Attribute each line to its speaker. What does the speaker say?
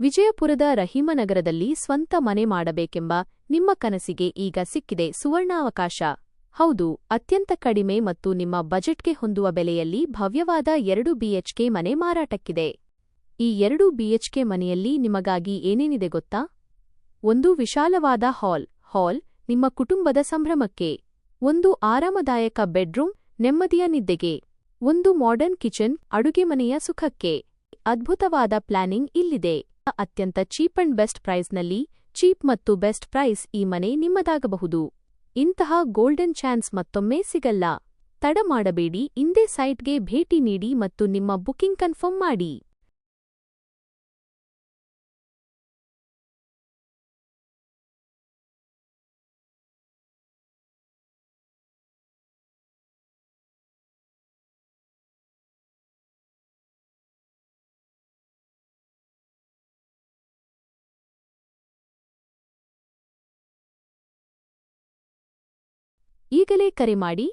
Speaker 1: ವಿಜಯಪುರದ ರಹೀಮನಗರದಲ್ಲಿ ಸ್ವಂತ ಮನೆ ಮಾಡಬೇಕೆಂಬ ನಿಮ್ಮ ಕನಸಿಗೆ ಈಗ ಸಿಕ್ಕಿದೆ ಸುವರ್ಣಾವಕಾಶ. ಹೌದು, ಅತ್ಯಂತ ಕಡಿಮೆ ಮತ್ತು ನಿಮ್ಮ ಬಜೆಟ್ಗೆ ಹೊಂದುವ ಬೆಲೆಯಲ್ಲಿ ಭವ್ಯವಾದ 2 ಬಿಎಚ್ಕೆ ಮನೆ ಮಾರಾಟಕ್ಕಿದೆ. ಈ 2 ಬಿಎಚ್ಕೆ ಮನೆಯಲ್ಲಿ ನಿಮಗಾಗಿ ಏನೇನಿದೆ ಗೊತ್ತಾ? ಒಂದು ವಿಶಾಲವಾದ ಹಾಲ್ ನಿಮ್ಮ ಕುಟುಂಬದ ಸಂಭ್ರಮಕ್ಕೆ. ಒಂದು ಆರಾಮದಾಯಕ ಬೆಡ್ರೂಮ್ ನೆಮ್ಮದಿಯ ನಿದ್ದೆಗೆ. ಒಂದು ಮಾಡರ್ನ್ ಕಿಚನ್ ಅಡುಗೆಮನೆಯ ಸುಖಕ್ಕೆ. ಅದ್ಭುತವಾದ ಪ್ಲಾನಿಂಗ್ ಇಲ್ಲಿದೆ. ಅತ್ಯಂತ ಚೀಪ್ ಅಂಡ್ ಬೆಸ್ಟ್ ಪ್ರೈಸ್ನಲ್ಲಿ ಚೀಪ್ ಮತ್ತು ಬೆಸ್ಟ್ ಪ್ರೈಸ್ ಈ ಮನೆ ನಿಮ್ಮದಾಗಬಹುದು. ಇಂತಹ ಗೋಲ್ಡನ್ ಚಾನ್ಸ್ ಮತ್ತೊಮ್ಮೆ ಸಿಗಲ್ಲ. ತಡ ಮಾಡಬೇಡಿ, ಇಂದೇ ಸೈಟ್ಗೆ ಭೇಟಿ ನೀಡಿ ಮತ್ತು ನಿಮ್ಮ ಬುಕಿಂಗ್ ಕನ್ಫರ್ಮ್ ಮಾಡಿ. ಈಗಲೇ ಕರೆ ಮಾಡಿ.